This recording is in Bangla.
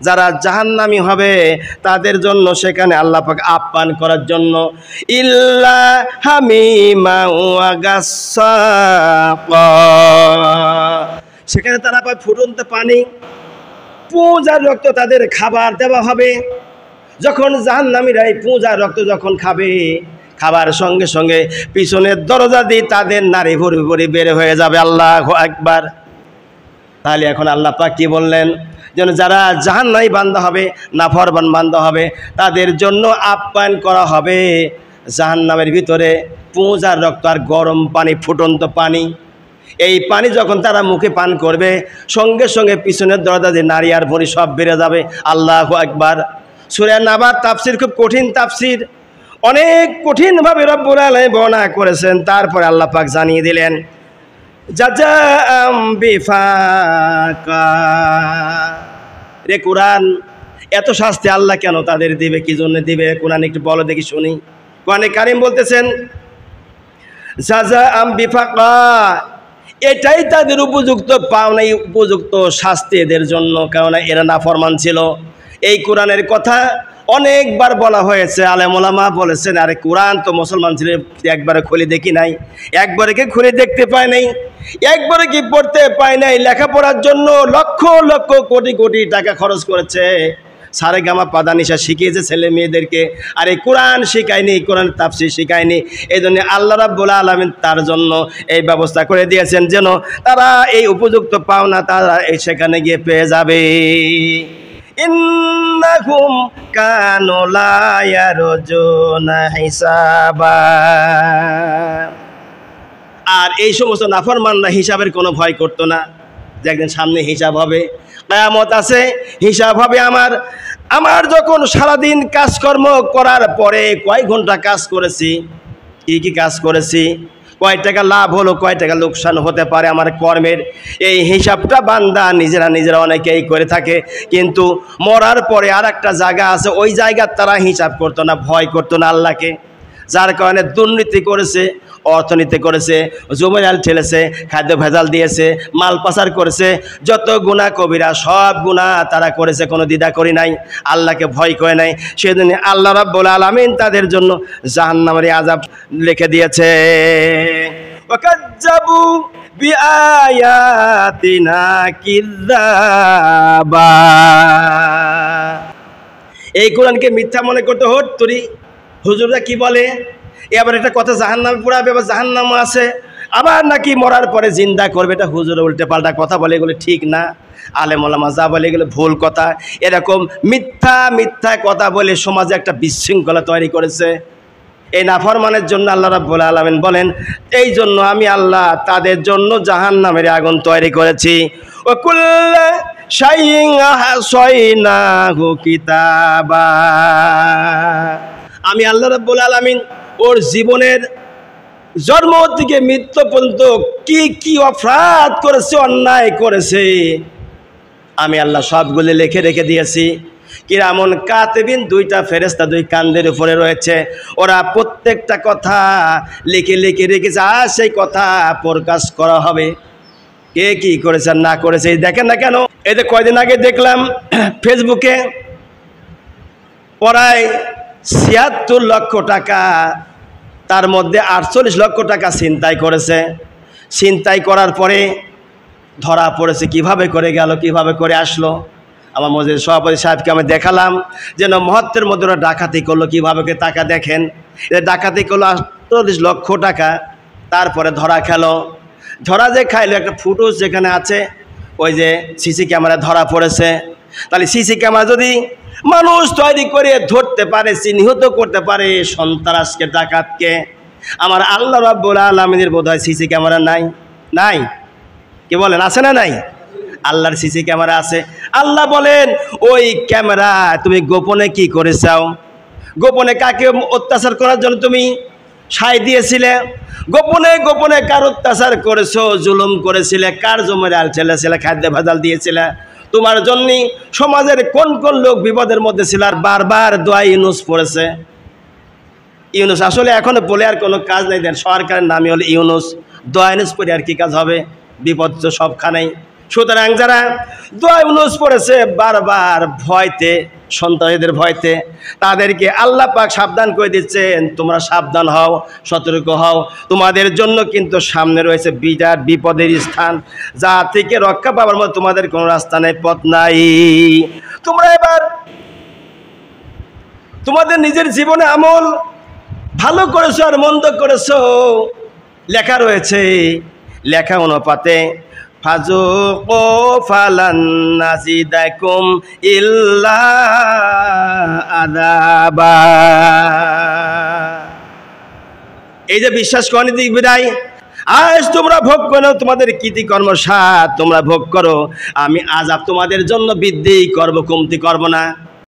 যারা জাহান্নামী হবে তাদের জন্য সেখানে আল্লাহ পাক আপ্যায়ন করার জন্য ইল্লা হামিমা ওয়া গাসসাকা, সেখানে তারা পায় ফুটন্ত পানি, পুঁজ আর রক্ত তাদের খাবার দেওয়া হবে। যখন জাহান্নামীরা এই পুঁজ আর রক্ত যখন খাবে, খাবার সঙ্গে সঙ্গে পিছনের দরজা দিয়ে তাদের নারী ভরি ভরি বের হয়ে যাবে। আল্লাহু আকবার। তাহলে এখন আল্লাহ পাক কি বললেন, যেন যারা জাহান্নামী বান্দা হবে, নাফরমান বান্দা হবে, তাদের জন্য আপ্যায়ন করা হবে জাহান্নামের ভিতরে পুঁজ আর রক্ত আর গরম পানি, ফুটন্ত পানি। এই পানি যখন তারা মুখে পান করবে, সঙ্গে সঙ্গে পিছনের দরজা দিয়ে নারী আর ভরি সব বেড়ে যাবে। আল্লাহু আকবার। সূরা নাবার তাফসীর খুব কঠিন তাফসীর, অনেক কঠিনভাবে রব্বুল আলামিন বর্ণনা করেছেন। তারপরে আল্লাহ পাক জানিয়ে দিলেন জাযাআম বিফাকা। রে কোরআন, এত শাস্তি আল্লাহ কেন তাদের দিবে, কি জন্য দিবে? কোরআন একটু বলো দেখি শুনি। কোরআনে কারীম বলতেছেন জাযাআম বিফাকা, এটাই তাদের উপযুক্ত পাওনা, উপযুক্ত শাস্তি এদের জন্য, কারণ এরা নাফরমান ছিল। এই কোরআনের কথা অনেকবার বলা হয়েছে, আলেম ওলামা বলেছেন আরে কোরআন তো মুসলমান ছিল একবারে খুলে দেখি নাই, একবারে কি খুলে দেখতে পায় নাই, একবারে কি পড়তে পায় নাই, লেখাপড়ার জন্য লক্ষ লক্ষ কোটি কোটি টাকা খরচ করেছে, সারেগামা পাদানিশা শিখিয়েছে ছেলে মেয়েদেরকে, আর এই কোরআন শিখায়নি, কোরআন তাফসীর শিখায়নি। এই জন্য আল্লাহ রাব্বুল আলামিন তার জন্য এই ব্যবস্থা করে দিয়েছেন যেন তারা এই উপযুক্ত পাওনা তারা এই সেখানে গিয়ে পেয়ে যাবে। ইন্নাহুম কানু লা ইয়ারজুনা হিসাবা। আর এই সমস্ত নাফরমানরা হিসাবের কোনো ভয় করতো না, যে একদিন সামনে হিসাব হবে, কিয়ামত আছে, হিসাব হবে। আমার যখন সারাদিন কাজকর্ম করার পরে কয় ঘন্টা কাজ করেছি, কি কাজ করেছি, কয় টাকা লাভ হলো, কয় টাকা লোকসান হতে পারে আমার কর্মের, এই হিসাবটা বান্দা নিজেরা অনেকেই করে থাকে। কিন্তু মরার পরে আর একটা জায়গা আছে, ওই জায়গার তারা হিসাব করতো না, ভয় করতো না আল্লাহকে, যার কারণে দুর্নীতি করেছে, অর্থনীতি করেছে, জমিয়াল ঠেলেছে, খাদ্য ভেজাল দিয়েছে, মাল পাচার করেছে, যত গুনাহ কবিরা সব গুনাহ তারা করেছে, কোনো দ্বিধা করি নাই, আল্লাহকে ভয় করে নাই। সেদিন আল্লাহ রাব্বুল আলামিন তাদের জন্য জাহান্নামের আযাব লিখে দিয়েছে। ওয়াকাজ্জাবু বিআয়াতিনা কিযাবা। এই কোরআনকে মিথ্যা মনে করতে হট তুরি হুজুররা কি বলে, এবার একটা কথা জাহান্নামে পোড়াবে, আবার জাহান্নামও আছে, আবার নাকি মরার পরে জিন্দা করবে, এটা হুজুরে উল্টে পাল্টা কথা বলে, এগুলো ঠিক না। আলেম ওলামা যা বলে এগুলো ভুল কথা। এরকম মিথ্যা মিথ্যা কথা বলে সমাজে একটা বিশৃঙ্খলা তৈরি করেছে। এই নাফরমানের জন্য আল্লাহ রাব্বুল আলামিন বলেন, এই জন্য আমি আল্লাহ তাদের জন্য জাহান্নামের আগুন তৈরি করেছি। ওয়া কুল্লা শাইইন আহসাইনাহু কিতাবা। আমি আল্লাহ রাব্বুল আলামিন ওর জীবনের জন্ম থেকে মৃত্যু পর্যন্ত কি কি অপরাধ করেছে, অন্যায় করেছে, আমি আল্লাহ সবগুলো লিখে রেখে দিয়েছি। কিরামুন কাতিবিন, দুইটা ফেরেশতা দুই কাঁধের উপরে রয়েছে, ওরা প্রত্যেকটা কথা লিখে লিখে রেখেছে, আর সেই কথা প্রকাশ করা হবে, কে কি করেছে না করেছে। দেখেন না কেন, এই যে কয়দিন আগে দেখলাম ফেসবুকে প্রায় ৭৬ লক্ষ টাকা, তার মধ্যে ৪৮ লক্ষ টাকা ছিনতাই করেছে। ছিনতাই করার পরে ধরা পড়েছে, কিভাবে করে গেল, কিভাবে করে আসলো। আমার মসজিদ সভাপতি সাহেবকে আমি দেখালাম যেন মুহূর্তের মধ্যে ওরা ডাকাতি করলো, কীভাবে করে টাকা দেখেন, ডাকাতি করলো ৪৮ লক্ষ টাকা। তারপরে ধরা খেলো, ধরা যে খাইলো, একটা ফুটেজ যেখানে আছে, ওই যে সিসি ক্যামেরা ধরা পড়েছে। তাহলে সিসি ক্যামেরা যদি মানুষ তৈরি করে ধরতে পারে, চিহ্নিত করতে পারে সন্ত্রাসকে, ডাকাতকে, আমার আল্লাহ রাব্বুল আলামিনের বোধহয় সিসি ক্যামেরা নাই? নাই, কি বলেন, আছে না নাই? আল্লাহর সিসি ক্যামেরা আছে। আল্লাহ বলেন ওই ক্যামেরা তুমি গোপনে কি করেছাও, গোপনে কাকে অত্যাচার করার জন্য তুমি সায় দিয়েছিলে, গোপনে গোপনে কার অত্যাচার করেছো, জুলুম করেছিলে, কার জমির আল ঠেলেছিলে, খাদ্য ভেজাল দিয়েছিলে, তোমার জন্যই সমাজের কোন কোন লোক বিপদের মধ্যে ছিল। আর বারবার দোয়া ইউনুস পড়েছে। ইউনুস আসলে এখনো বলে আর কোনো কাজ নেই, দেন সরকারের নামই হলো ইউনুস। দোয়া ইউনুস পড়ে আর কি কাজ হবে, বিপদ তো সবখানেই। সুতরাং যারা দোয়া ইউনূস পড়েছে বারবার ভয়তে, সন্তানদের ভয়তে, তাদেরকে আল্লাহ পাক সাবধান করে দিচ্ছেন, তোমরা সাবধান হও, সতর্ক হও, তোমাদের জন্য কিন্তু সামনে রয়েছে বিরাট বিপদের স্থান, যা থেকে রক্ষা পাওয়ার মতো তোমাদের কোনো রাস্তা নেই, পথ নাই। তোমরা এবার তোমাদের নিজের জীবনে আমল ভালো করেছো আর মন্দ করেছো লেখা রয়েছে, লেখা অনুপাতে ফাযুকু ফালান নাজিদাকুম ইল্লা আযাবা। এই যে বিশ্বাস করনি দিক বিদায়, আজ তোমরা ভোগ করো তোমাদের কৃতিকর্ম স্বাদ, তোমরা ভোগ করো, আমি আযাব তোমাদের জন্য বৃদ্ধি করব, কমতি করব না।